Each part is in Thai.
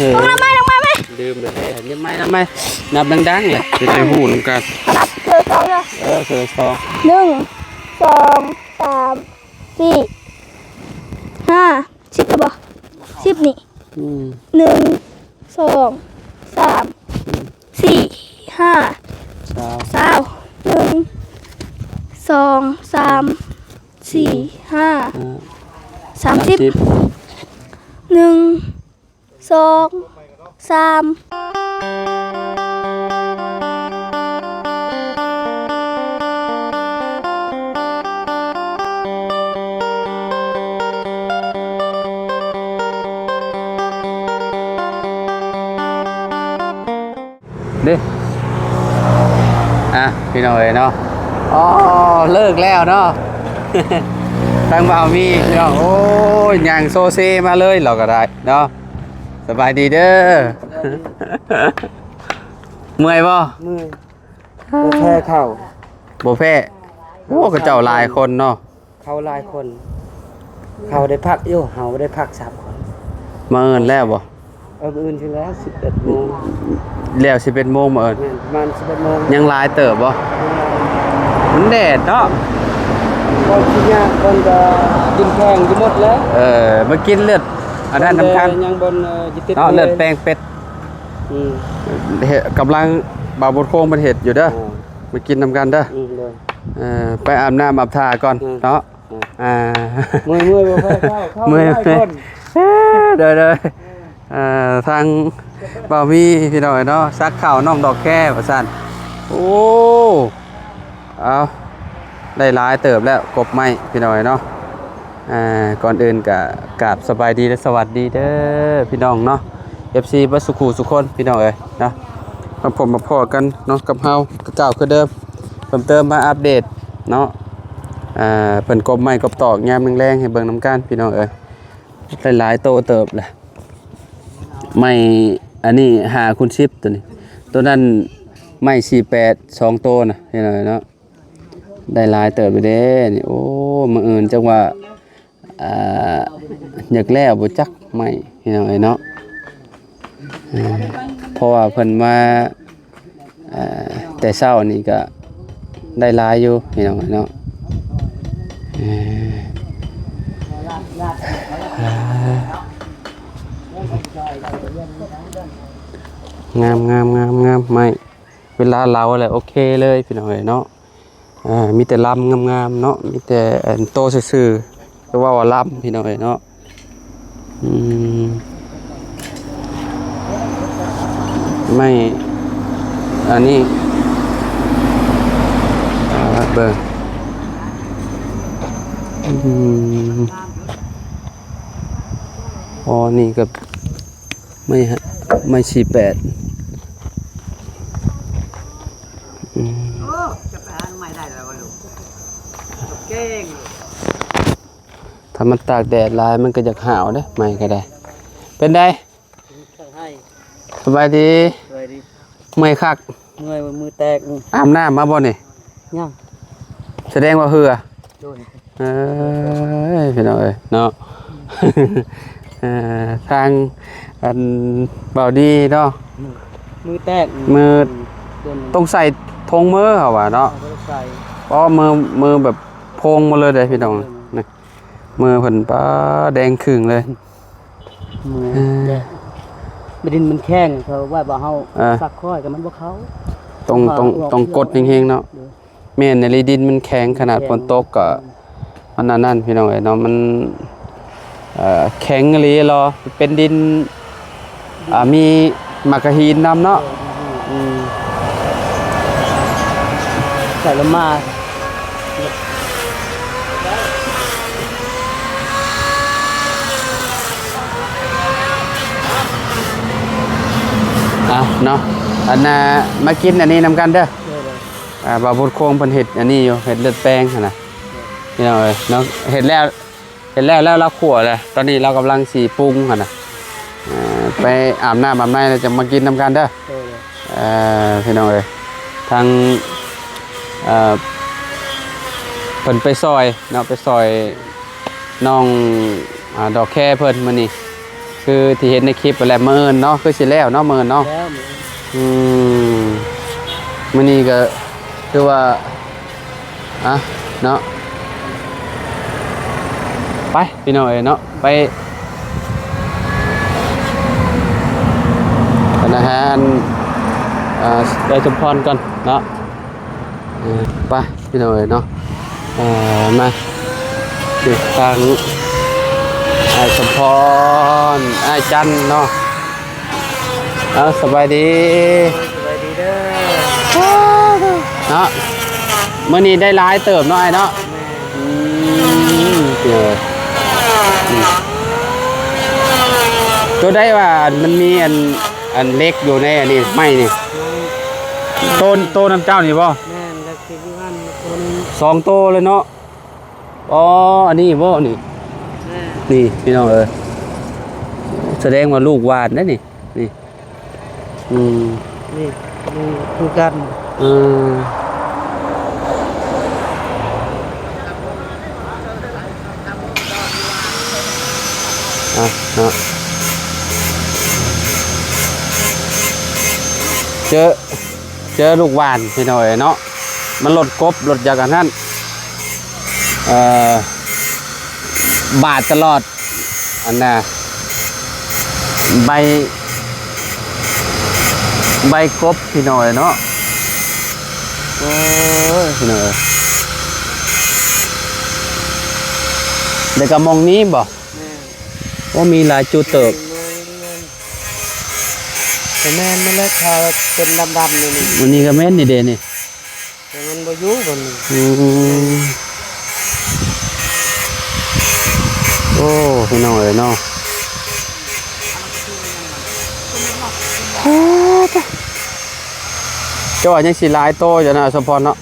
ลงมาไหมลืมเลยยังไม่นับดังๆเลยจะได้หูนกันเคยสองเลยเคยสอง1 2 3 4 5 10กระบอก10นี่1 2 3 4 5 1 2 3 4 5 30 1 2 3ดิพี่น้อยเนาะอ๋อเลิกแล้วเนาะตั้งบ่าวมีพี่น้องโอ้ยย่างโซเซมาเลยเราก็ได้เนาะสบายดีเด้อเมื่อยบ่เมื่อยบ่แพ้เข่าบ่แพ้โอ้ก็เจ้าหลายคนเนาะเขาหลายคนเขาได้พักอยู่เฮาได้พัก3คนมาเอิ้นแล้วบ่อื่นถึงแล้ว11 โมงแล้ว11 โมงมาเอิ้นประมาณ11 โมงยังหลายเติบบ่มันแดดเนาะก็ที่ยากคนก็กินแข่งอยู่หมดแล้วมากินเลือดอันนั้นสำคัญยังบนจิตติดเลือดแป้งเป็ดกำลังบ่าวบดโค้งเป็นเห็ดอยู่เด้อมากินนำกันเด้อไปอาบน้ำอาบท่าก่อนเนาะเมื่อยบ่ไปเข้าเมื่อยเด้อทางบ่าวมีพี่น้อยเนาะซักข้าวน้องดอกแค่ว่าซั่นโอ้เอาได้หลายเติบแล้วกบไม้พี่น้อยเนาะก่อนอื่นก็กราบสบายดีและสวัสดีเด้อพี่น้องเนาะ FC บัสสุขุสุคนพี่น้องเอ้ยนะมาพอกันเนาะกับเฮาก็เก่าคือเดิมเพิ่มเติมมาอัปเดตเนาะเพิ่นกบไม้กบตอกยามแรงๆให้เบิ่งนำกันพี่น้องเอ้ยหลายๆโตเติบแหละไม้อันนี้5คูณ10ตัวนี้ตัวนั้นไม้48 2โตน่ะพี่น้องเนาะได้หลายเติบไปเด้นี่โอ้มื้ออื่นจังว่าอยากแล้วบ่จักไม่พี่น้องเนาะเพราะว่าเพิ่นมาแต่เช้านี่ก็ได้หลายอยู่พี่น้องเนาะงามไม่เวลาเราแหละโอเคเลยพี่น้องเนาะมีแต่ลำงามๆเนาะมีแต่โตซื่อๆก็ว่าลำพี่น้องเนาะไม่อันนี้เบิ่งอ๋อนี่กับไม่48จะไปหาใหม่ได้แล้วลูกเก่งถ้ามันตากแดดลายมันก็จะหาวเด้ไม่ก็ได้เป็นไดสบายดีเมื่อยคักเมื่อยมือแตกอาบน้ำมาบ่นี่ยังแสดงว่าเหือพี่น้องเอ้ยเนาะทางอันเบาดีเนาะมือแตกมือต้องใส่ทงมือเขาว่าเนาะเพราะมือแบบโพงมาเลยเด้พี่น้องนี่มือเพิ่นป้าแดงครึ่งเลยดินมันแข็งเขาว่าบ่เฮาสักค่อยกับมันบ่เขาต้องกดเฮงๆเนาะแม่นในดินมันแข็งขนาดฝนตกก็มันนั่นพี่น้องเอ้ยเนาะมันแข็งอีหลีรอเป็นดินมีมะกะฮีนนำเนาะใส่ละมาเนาะอันน่ะมากินอันนี้นำกันเด้อบ่าวบุญโคงเพิ่นเฮ็ดอันนี้อยู่เฮ็ดเลือดแป้งหั่นน่ะพี่น้องเอ้ยเนาะเฮ็ดแล้วเราขั่วเลยตอนนี้เรากำลังสีปรุงหั่นน่ะไปอาบน้ำอาบในแล้วจะมากินนำกันเด้อพี่น้องเอ้ยทางเพิ่นไปซอยเนาะไปซอยน้องดอกแค่เพิ่นมื้อนี้ คือที่เห็นในคลิปไปแหละมื้ออื่นเนาะคือสิแล้วเนาะมื้ออื่นเนาะ แล้ว มื้อนี้ก็คือว่าอ่ะเนาะไปพี่น้องเอ้ยเนาะไปเป็นอาหารได้สมพรก่อนเนาะไปพี่น้องเอ้ยเนาะมาติดทางไอ้สมพรไอ้จันเนาะสบายดี สบายดีเด้อ เนาะมื้อนี้ได้หลายเติบเนาะไอ้เนาะเดี๋ยวตัวได้ว่ามันมีอันเล็กอยู่ในอันนี้ไม่นี่โตน้ำเจ้านี่บ่ แม่นแล้วคือวันคน สองโตเลยเนาะอ๋ออันนี้บ่นี่ แม่ นี่พี่น้องแสดงว่าลูกหวานนะนี่นี่นี่คือกัน เนาะเจอลูกหวานพี่น้อยเนาะมันลดกบลดจากอันนั้นบาดตลอดอันน่ะใบกบพี่น้อยเนาะโอ้ยพี่น้อยเด็กกระมองนี้บ่ว่ามีหลายจุดเติบ แต่แม่นมันแล้วทาเป็นดำๆนี่ วันนี้ก็แม่นนี่เด้นี่ แต่มันบ่อยู่บนนี้ โอ้พี่น้องเอ้ยเนาะเจ้าว่ายังสิหลายโตอยู่นะสมพรเนาะ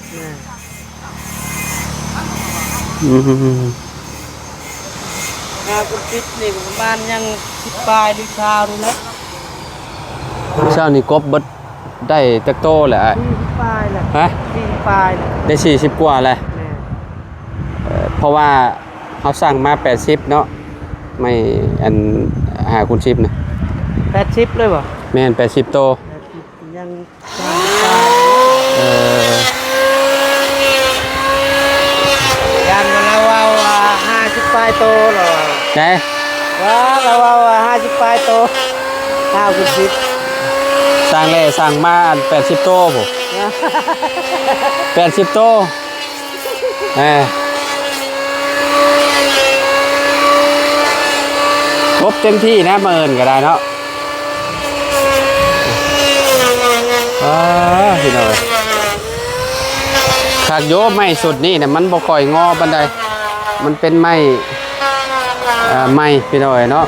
คุณพิษนี่ประมาณยัง10ปลายหรือชาวนี่แหละ เช้านี่กบเบิดได้จักโตแหละ 40ปลายแหละ ฮะ 40ปลายแหละ ได้40กว่าแหละ แม่ เพราะว่าเขาสั่งมา80เนาะไม่อัน5คูณ10นะ 80เลยบ่ แม่น80โต 80ยัง30ปลาย ยันมาแล้วว่า50ปลายโตเหรอ ไหน ว้าเราว่า50ปลายโตข้าวคุณพิษ สั่งเลยสั่งมาอัน80โตผม80โตครบเต็มที่นะมาเอินก็ได้เนาะพี่น้อยขากโยไม้สุดนี่เนี่ยมันบ่ค่อยงอบันไดมันเป็นไม้ไม้พี่น้อยเนาะ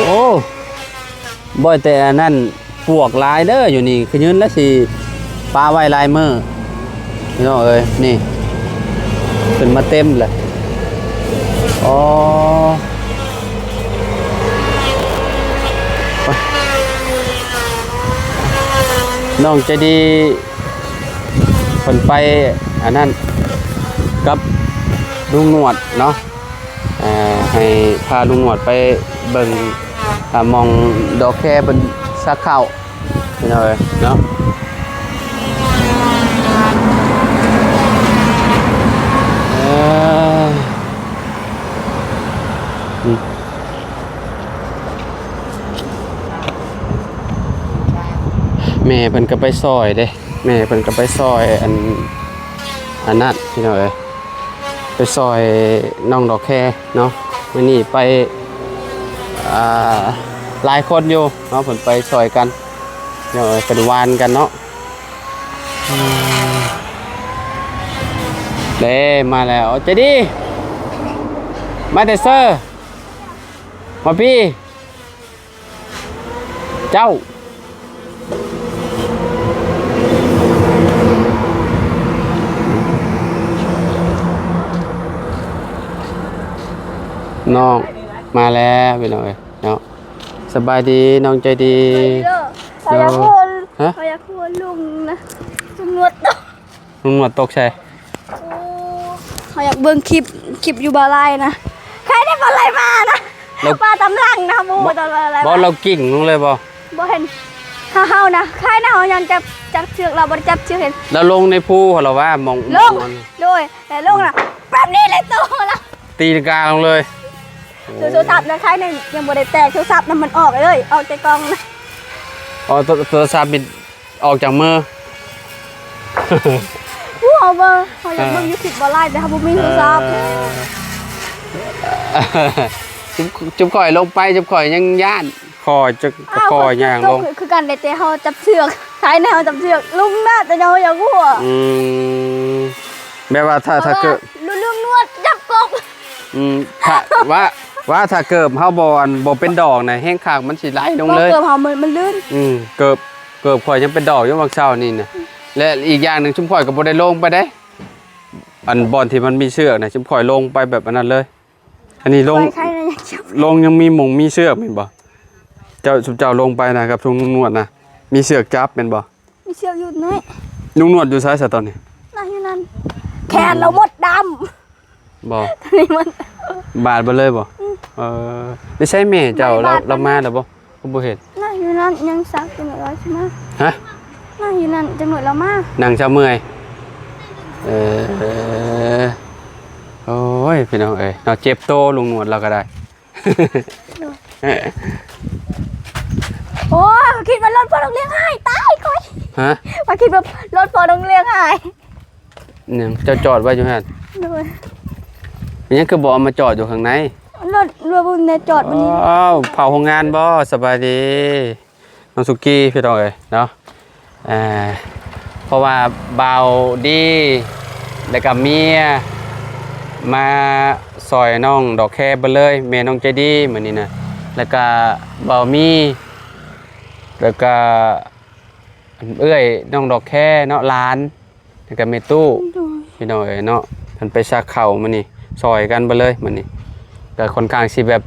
โอ้บ่อยแต่อันนั้นปวกลายเด้ออยู่นี่คือยืนแล้วสิปลาไว้ลายมือพี่น้องเอ้ยนี่ขึ้นมาเต็มเลยอ๋อน้องใจดีคนไปอันนั้นกับลุงหนวดเนาะให้พาลุงหนวดไปเบิ่งมองดอกแค่บนสักข้าวนี่เลยเนาะแม่เพิ่นก็ไปซอยเด้แม่เพิ่นก็ไปซอยอันนั้นพี่น้องเอ้ยไปซอยน้องดอกแค่เนาะมื้อนี้ไปหลายคนอยู่เนาะเพิ่นไปซอยกันเนาะเป็นวานกันเนาะเด้มาแล้วเจดีมาแต่เซอร์มาพี่เจ้าน้องมาแล้วพี่น้องเนาะสบายดีน้องใจดี เขาอยากพูด ฮะ เขาอยากพูดลุงนะลุงนวดตก ลุงหนวดตกใช่ เขาอยากเบิ่งคลิป คลิปอยู่บ่อไรนะใครได้บ่อไรมานะปลาตำลังนะบูตอนอะไร บ่เรากิ่งลงเลยบ่ บ่เห็นเฮานะใครนะเฮายังจับเชือกเราบ่ได้จับเชือกเห็น แล้วลงในภูเหรอว่ามอง ลงโดยแต่ลงน่ะแบบนี้เลยตัวละ ตีลังกาลงเลย โทรศัพท์นะใครเนี่ยยังบ่ได้แตกโทรศัพท์น่ะมันออกเลยออกจากกล่องนะ อ๋อโทรศัพท์บิดออกจากมือ ผู้เฮาเบอร์เฮายังเบิ่งอยู่คลิปบ่อไรแต่เฮาบ่มีโทรศัพท์ จุ๊บข่อยลงไปจุ๊บข่อยยังย่านคอจะคอย่างลง คือกันแต่เฮาจับเชือกใครเนี่ยเฮาจับเชือกลุงน่ะแต่เฮาอยากหัว แม้ว่าถ้าเกิด เรื่องนวดจับกบ ถ้าว่าถ้าเกิดเฮาบ่เป็นดอกน่ะแห้งขากมันสิไหลลงเลย เกือบเฮามันลื่น เกิบข่อยยังเป็นดอกอยู่บางเช้านี่น่ะและอีกอย่างหนึงชุมข่อยก็บ่ได้ลงไปเด้อันบอนที่มันมีเชือกน่ะชุมข่อยลงไปแบบอันนั้นเลยอันนี้ลง ใครเนี่ยยังจับ ลงยังมีหมงมีเชือกแม่นบ่เจ้าลงไปนะครับทุงนวดนะมีเชือกจับแม่นบ่ มีเชือกอยู่น้อย ลุงนวดอยู่ซ้ายซะตอนนี้ นั่นอยู่นั่นแขนเราหมดดำ บ่ ตอนนี้มัน บาดบ่เลยบ่ได้ใช้แม่เจ้าเรามาแล้วบ่ผมบ่เห็น นั่นอยู่นั่นยังซักจังหน่อยเราใช่ไหม ฮะ นั่นอยู่นั่นจังหน่อยเรามา นั่งเช้าเมื่อยโอ้ยพี่น้องเอ้ยเราเจ็บโตลุงนวดเราก็ได้ โอ้คิดว่ารถพอต้องเลี้ยงหายตายก่อย ฮะ ว่าคิดว่ารถพอต้องเลี้ยงหาย เนี่ยเจ้าจอดไว้อยู่หั่น ด้วย เป็นหยังคือบ่เอามาจอดอยู่ข้างใน รถเรือบุญในจอดวันนี้ อ้าวเผาโรงงานบ่สบายดีน้องสุกี้พี่น้องเอ้ยเนาะเพราะว่าเบาดีแล้วก็เมียมาซอยน้องดอกแคเบ่เลยแม่น้องใจดีมื้อนี้นะแล้วก็เบามีแล้วก็เอ้ยน้องดอกแคเนาะหลานแล้วก็แม่ตู้พี่น้องเอ้ยเนาะเพิ่นไปซักข้าวมื้อนี้ซอยกันเบ่เลยมื้อนี้ก็ค่อนข้างสิแบบ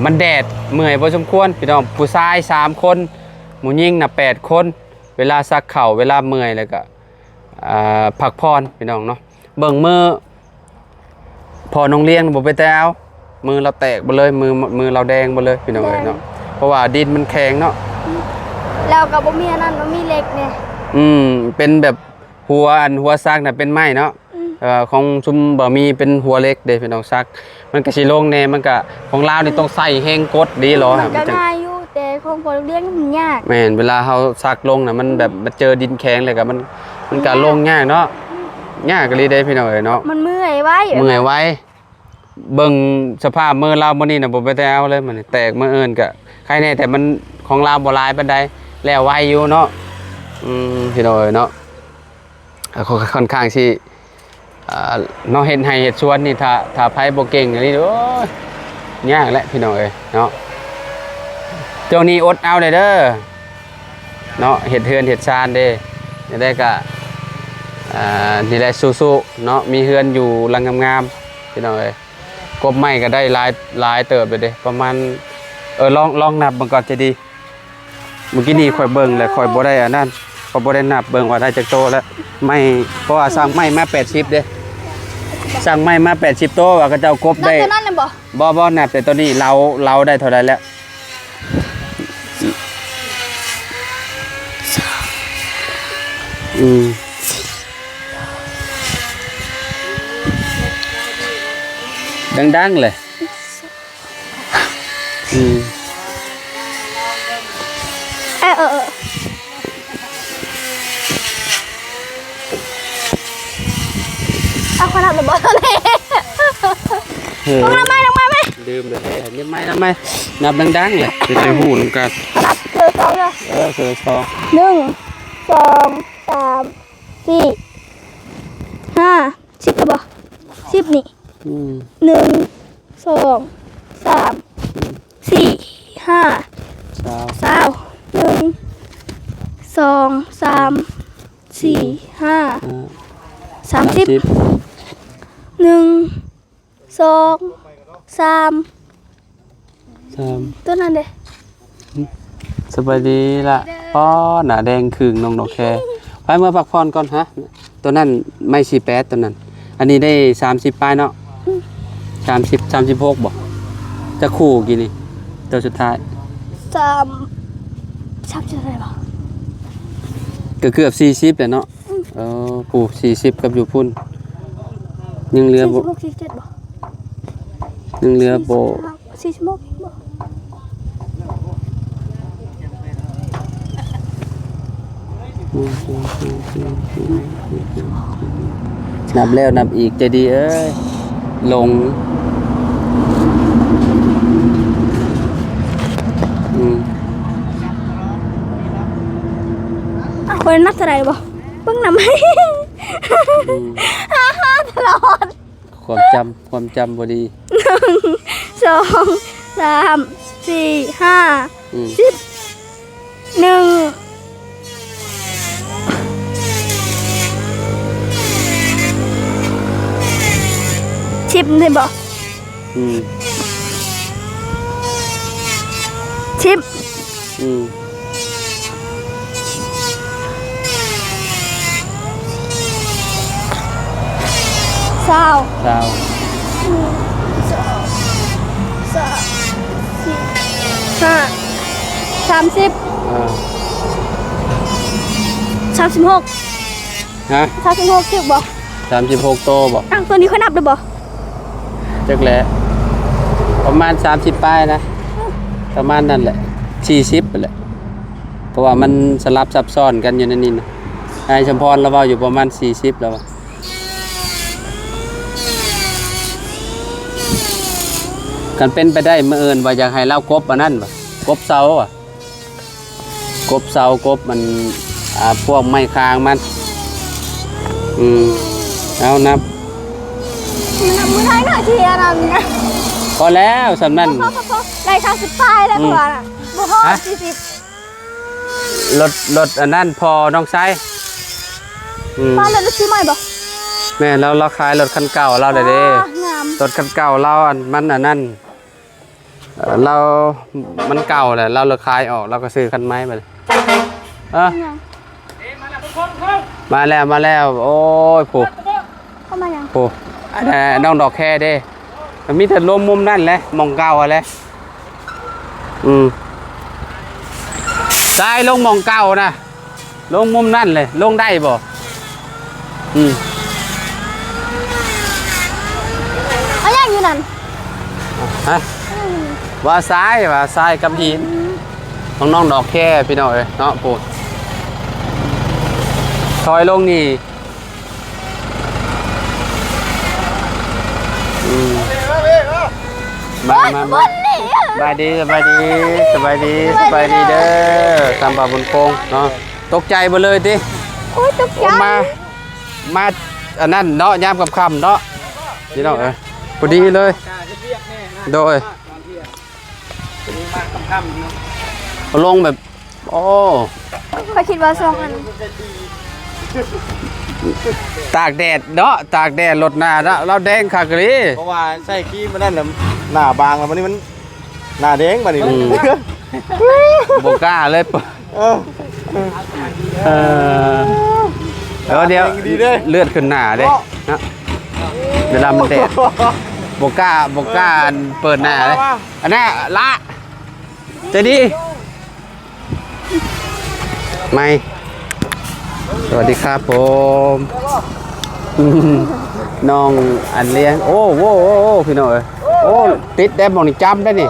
มันแดดเมื่อยพอสมควรพี่น้องผู้ชาย3คนผู้หญิงน่ะ8คนเวลาซักเข่าเวลาเมื่อยแล้วก็พักผ่อนพี่น้องเนาะเบิ่งมือพอน้องเลี้ยงบ่ไปแต่เอามือเราแตกบ่เลยมือเราแดงบ่เลยพี่น้องเอ้ยเนาะเพราะว่าดินมันแข็งเนาะ แล้วกับบ่มีอันนั้นบ่มีเหล็กเนี่ย เป็นแบบหัวซักน่ะเป็นไม้เนาะของซุมบ่มีเป็นหัวเล็กเด้พี่น้องซักมันก็สิลงแน่มันก็ของลาวนี่ต้องใส่แฮงกดดีหรอ มันก็ง่ายอยู่แต่ของพอต้องเลี้ยงมันยาก แม่นเวลาเฮาซักลงน่ะมันแบบมาเจอดินแข็งเลยก็มันก็ลงยากเนาะยากก็เลยได้พี่น้องเอ้ยเนาะ มันเมื่อยไว้ เมื่อยไว้เบิ่งสภาพมือเรามื้อนี้น่ะบ่ไปแต่เอาเลยมันแตกมื้ออื่นก็ใครแน่แต่มันของเราบ่หลายปานใดแล้วไวอยู่เนาะพี่น้องเอ้ยเนาะค่อนข้างสิเนาะเฮ็ดให้เฮ็ดสวนนี่ถ้าไผบ่เก่งอันนี้โอ้ยยากแหละพี่น้องเอ้ยเนาะเจ้านี้อดเอาได้เด้อเนาะเฮ็ดเฮือนเฮ็ดชานเด้ได้ก็นี่แหละสู้ๆเนาะมีเฮือนอยู่หลังงามๆพี่น้องเอ้ยกบไม้ก็ได้หลายเติบเลยเด้ประมาณลองนับเบิ่งก่อนจะดีเมื่อกี้นี่ข่อยเบิ่งแล้วข่อยบ่ได้อันนั้นข่อยบ่ได้นับเบิ่งว่าได้จักโตแล้วไม่เพราะว่าสร้างไม้มา80เด้สร้างไม้มา80โตว่าก็เจ้ากบได้ นั่นนั่นน่ะบ่ บ่นับแต่ตัวนี้เราได้เท่าใดแล้วดังๆเลยเอาขนาดระเบิดเลยลงมาไหม ดื่มเลยนี่ไม่นับดังๆเลยจะใช้หูลงกัน เคือสองเลย คือสอง 1 2 3 4 5 10บ่10นี่1 2 3 4 5 1 2 3 4 5 30 1 2 3ตัวนั้นเด้ สบายดีละป้อหนาแดงคืงน้องดอกแคไปเมื่อพักผ่อนก่อนฮะตัวนั้นไม่48ตัวนั้น อันนี้ได้30ป้ายเนาะ36บ่จะคู่กี่นี่ตัวสุดท้าย ชับจะอะไรบ่ ก็เกือบ40แล้วเนาะผู้40กับอยู่พุ่นยังเหลือบ่ 46 47บ่ ยังเหลือบ่ 46บ่ นับแล้วนับอีกใจดีเอ้ยลงคนนับเท่าไหร่บ่เบิ่งนำให้ตลอดความจำบ่ดี 1 2 3 4 5 10 1ชิปได้บ่ชิปสาว 30 36 ฮะ 36ถึกบ่ 36โตบ่ ตัวนี้ค่อยนับได้บ่ จักแหละประมาณ30ป้ายนะประมาณนั่นแหละ40ไปแหละเพราะว่ามันสลับซับซ้อนกันอยู่ในนี้นะไอ้ชมพรเราเว้าอยู่ประมาณ40แล้วกันเป็นไปได้มื้ออื่นว่าอยากให้เรากบอันนั้นบ่กบเสาอ่ะกบเสากบมันพวกไม้คางมันเอานับ มือท้ายหน่อยทีอันนั้นนะ พอแล้วสำนั้น ได้30ป้ายแล้วตัวน่ะบ่พอ40รถอันนั้นพอน้องไซ ป้ายแล้วซื้อใหม่บ่ แม่เราขายรถคันเก่าเราได้เด้ งาม รถคันเก่าเรามันอันนั้นเรามันเก่าแหละเราเลยขายออกเราก็ซื้อคันใหม่มาเลยมาแล้วโอ้ยผู้ เข้ามายัง ผู้น้องดอกแค่เด้มันมีแต่ลมมุมนั่นแหละมองเก่าอะไรได้ลงมองเก่านะลงมุมนั่นเลยลงได้บ่เอายังอยู่นั่น ฮะว่าซ้ายกับหินน้องดอกแค่พี่น้องเอ้ยเนาะปูถอยลงนี่มาสบายดีเด้อตามบ่าบนโค้งเนาะตกใจบ่เลยติ โอ้ยตกใจ มาอันนั้นเนาะยามกับค่ำเนาะพี่น้องเอ้ยพอดีเลยโดยลงแบบโอ้ ข้อยคิดว่า2อัน ตากแดดเนาะตากแดดรถหน้าเราแดงคักเลย เพราะว่าใส่ขี้มันนั่นแหละหน้าบางแล้ววันนี้มันหน้าแดงมานี่ บ่กล้าเลยเดี๋ยวเลือดขึ้นหน้าเด้นะเวลามันแดดบ่กล้าเปิดหน้าเลยอันนั้นละใจดีไม่สวัสดีครับผมน้องอันเลี้ยงโอ้พี่น้องเอ้ยโอ้ติดได้บอกนี่จำได้นี่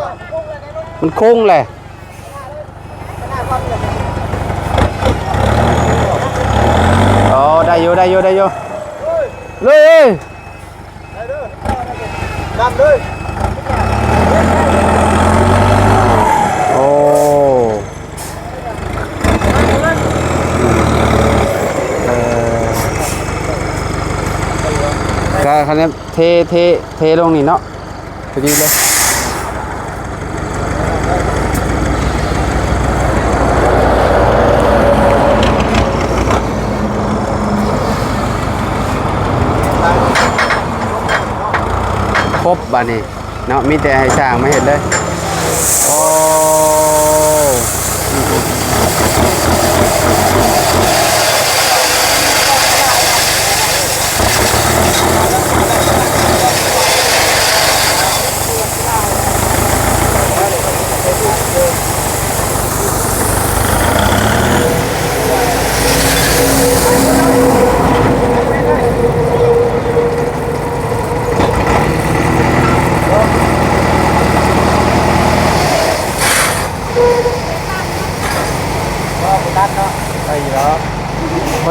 มันโค้งเลยโอ้ได้อยู่เลยดำเลยโอ้ก็คันนี้เทลงนี่เนาะพอดีเลยครบบ้านี่เนาะมีแต่ให้ช่างมาเห็นเลยโอ้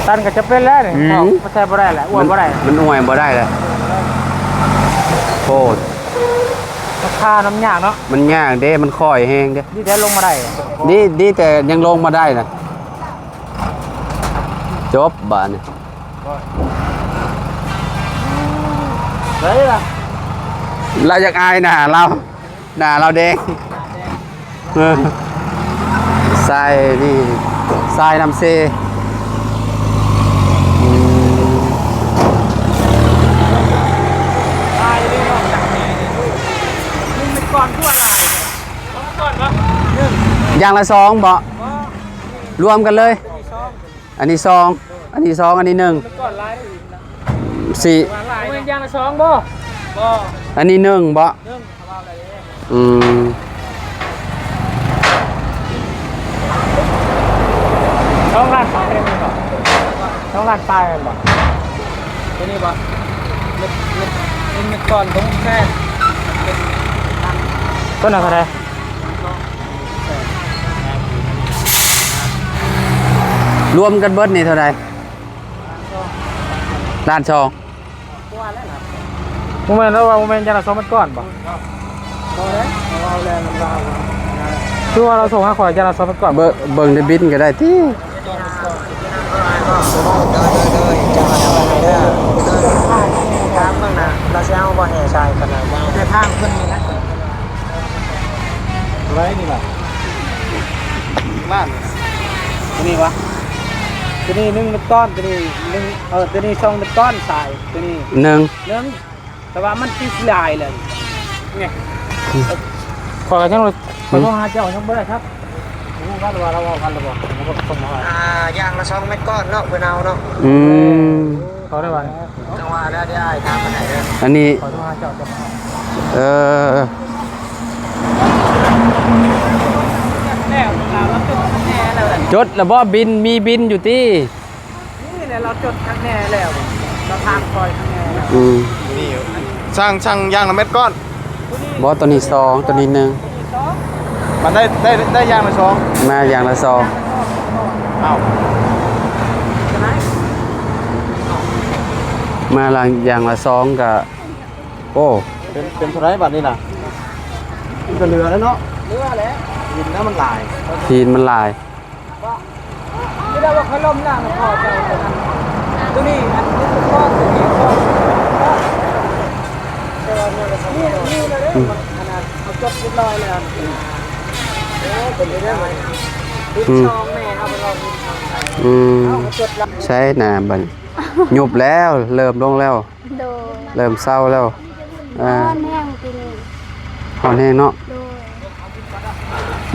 ตันก็จะเป็นแล้วนี่ไม่ใช่บ่ได้แหละอ้วนบ่ได้ มันอวยบ่ได้เลยโคตร ราคาน้ำยากเนาะ มันยากเด้มันค่อยแห้งเด้ นี่แท้ลงมาได้ ดีแต่ยังลงมาได้นะจบบานนี่ เฮ้ยล่ะ เราอยากอายหน้าเราแดงเออทรายนี่ทรายน้ำเซอืม ตายเลยเนาะจากนี้นี่มันก่อนทั่วลายต้องก่อนปะ อย่างละ2เบาะรวมกันเลย อันนี้2อันนี้2อันนี้1 ก่อนลาย4ได้ลายเป็นยางละ2บ่ อันนี้1เบาะอืม ช่องลานปลายเป็นบ่ช่องลานปลายเป็นบ่ที่นี่บ่มันก่อนตรงแค่ต้นอะไร รวมกันเบิดนี่เท่าไหร่ล้านชอง โมเมนต์แล้วว่าโมเมนต์ยางละ2มันก่อนบ่คือว่าเราส่งให้ขอยางละ2มันก่อน เบิ่งในบินก็ได้ที่ ทางมึงน่ะเราสิเอาบ่แห่ชายกันน่ะแต่ทางเพิ่นนี่นะ ไรนี่บ่ บ้านตัวนี้วะตัวนี้1เม็ดก้อนตัวนี้ตัวนี้2เม็ดก้อนทรายตัวนี้ 1 แต่ว่ามันติดลายเลยไง ขอกันยังเลยขอโทษหาเจ้ายังบ่ได้ครับรู้ว่าเราเอากันหรือเปล่าผมก็ส่งมาให้ อย่างละ2เม็ดก้อนเนาะเพิ่นเอาเนาะ อืม เขาได้บ่ จังหวะแล้วได้ทางมาไหนเด้อ อันนี้ ขอโทษหาเจ้าจะมา เออ แน่เราจดแน่แล้ว จดแล้วบ่บินมีบินอยู่ที่ นี่แหละเราจดทั้งแน่แล้วเราทางคอยทั้งแน่แล้ว อืม นี่ช่างยางละเม็ดก้อน บ่ตัวนี้2ตัวนี้1 มันได้ยางละสอง มาอย่างละ2 อ้าว มาละอย่างละ2ก็โอ้ เป็นเท่าไรบัดนี้น่ะมันก็เหลือแล้วเนาะเหลือแล้วดินน้ำมันหลาย ทีนมันหลาย ไม่ได้ว่าเขาล้มหน้าพอเจ้าตัวนี้อันนี้ก้อนตัวนี้ก้อนนี่เลยขนาดเขาจดเรียบร้อยแล้วเป็นไปได้ไหมช่องแม่เอาไปลองช่องใส่ อืม จดแล้ว ใช่น่ะบัดหยุบแล้วเริ่มลงแล้ว โดย เริ่มเศร้าแล้วอ่า ก้อนแห้งกิน ฮอนแห้งเนาะ โดย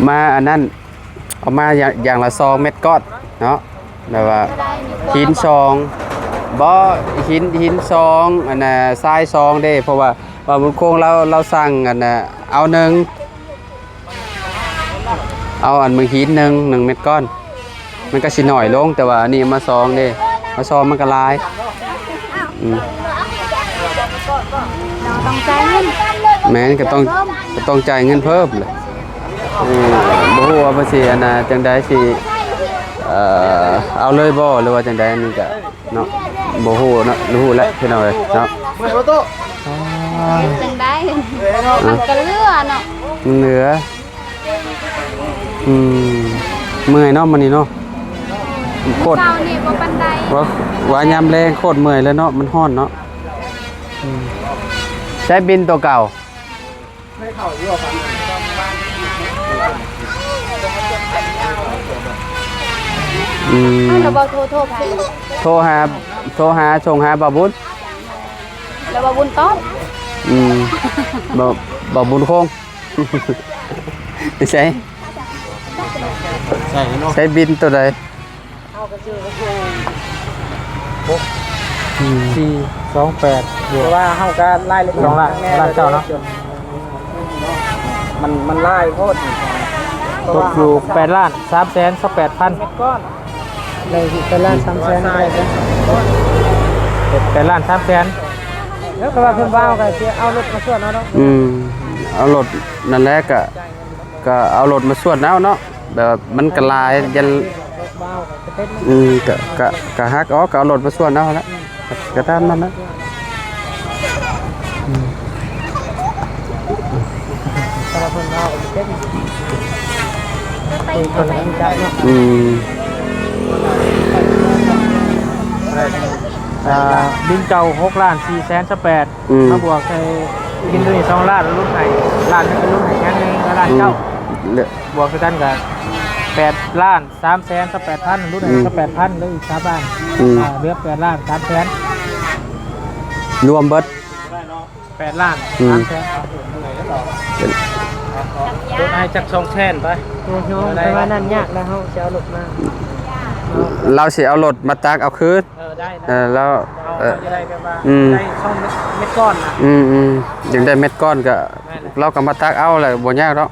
มาอันนั้นเอามาอย่างละ2เม็ดก้อนเนาะแบบว่า ก็ได้นี่ หิน2บ่หิน2อันน่ะทราย2เด้เพราะว่าบุญโคงเราสั่งอันน่ะเอาเอาอันมึงหิน1เม็ดก้อน มันก็สิหน่อยลงแต่ว่าอันนี้มา2เด้มา2มันก็หลายอืม เราต้องจ่ายเงิน แม่นก็ต้องจ่ายเงินเพิ่มเลยบ่ฮู้ว่าบ่สิอันน่ะจังได๋สิเอาเลยบ่หรือว่าจังได๋นี่ก็เนาะบ่ฮู้เนาะรู้แล้วพี่น้องเอ้ยเนาะ เมื่อยประตู จังได้มันก็เลือเนาะ เหนืออืมเมื่อยเนาะมื้อนี้เนาะโคตร เช้านี่บ่ปานใด ว่ายามแรงโคตรเมื่อยเลยเนาะมันร้อนเนาะใช้บินตัวเก่าอืม เราบ่โทรไป โทรหาส่งหาบ่าวบุญ แล้วบ่บุญต้อน อืมบ่บุญคง ใช่ ใช่เนาะ ใช้บินตัวใด 428อยู่ แต่ว่าเฮาก็ไล่เล็ก สองล้านเจ้าเนาะ มันไล่โคตร ตกอยู่8ล้าน328,000 ก้อนเลยเป็นล้าน300,000ได้เด้อ 8ล้าน3แสน แล้วก็ว่าเพิ่นว้าวก็สิเอารถมาช่วยเนาะ อืมเอารถนั่นแหละก็เอารถมาสวดแล้วเนาะแบบมันก็ลายยัน ว้าวก็ เป็น กะฮักอ๋อกะเอารถมาส่วนเอาละกะตามนั้นนะ แต่ละคนเราเป็น ไป คนละใจเนาะ ดินเก่า6ล้าน4แสน18มาบวกใส่ดินตัวนี้2ล้านรุ่นไหนล้านนึงเป็นรุ่นไหนแค่นึงล้านเก้าบวกกันกัน8ล้าน3แสน18,000รุ่นไหนก็8,000เลยอีก3ล้านเหลือ8ล้าน3แสน รวมเบิด 8ล้าน3แสนรุ่นไหนจัก2แสนไป โยมแต่ว่านั่นยากแล้วเขาจะเอาหลุดมา เราสิเอารถมาตักเอาคืน ได้ แล้ว เอาจะได้แบบว่าได้ช่องเม็ดก้อนนะ ยังได้เม็ดก้อนก็เราก็มาตักเอาแหละบ่ยากเนาะ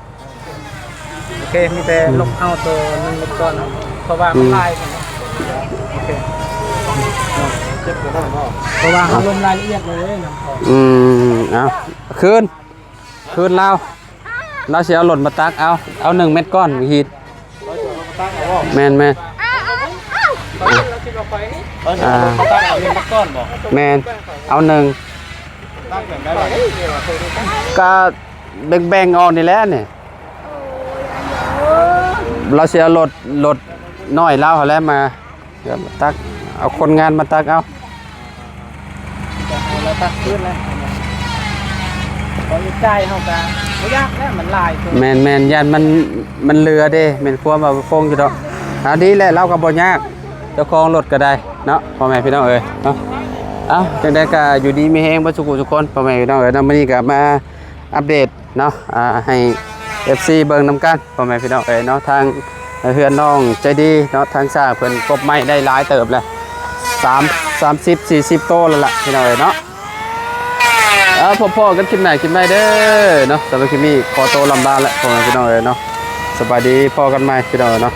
โอเคมีแต่ลบเอาตัวนึงเม็ดก้อนนะเพราะว่ามันลายโอเคเพราะว่าเขาลงรายละเอียดเลยน้ำพอ เอาคืนเราสิเอารถมาตักเอา1เม็ดก้อนฮีดแม่น เราคิดว่าไฟนี่เขาตั้งเอาเม็ดก้อนบอก แม่นเอา1 ตั้งแบบได้บ่ ก็แบ่งออกนี่แหละนี่เราสิเอารถน้อยเราหั่นแหละมาเดี๋ยวมาตักเอาคนงานมาตักเอา เราตักขึ้นเลยตอนนี้ใจเขาจะไม่ยากแล้วมันลายตัว แม่นยันมันเรือเด้แม่นความว่าคงอยู่ดอกอันนี้แหละเราก็บ่ยากเจ้าของรถก็ได้เนาะพ่อแม่พี่น้องเอ้ยเนาะจังได๋ก็อยู่ดีมีแฮงบ่สุขทุกคนพ่อแม่พี่น้องเอ้ยมื้อนี้ก็มาอัปเดตเนาะให้ FC เบิ่งนำกันพ่อแม่พี่น้องเอ้ยเนาะทางเฮือนน้องใจดีเนาะทางซ่าเพิ่นกบไม้ได้หลายเติบแล้ว30-40 โตแล้วล่ะพี่น้องเอ้ยเนาะพ่อๆกันคลิปไหนเด้อเนาะสำหรับคลิปนี้ขอโตวลำบากแล้วพ่อแม่พี่น้องเอ้ยเนาะสบายดีพอกันใหม่พี่น้องเนาะ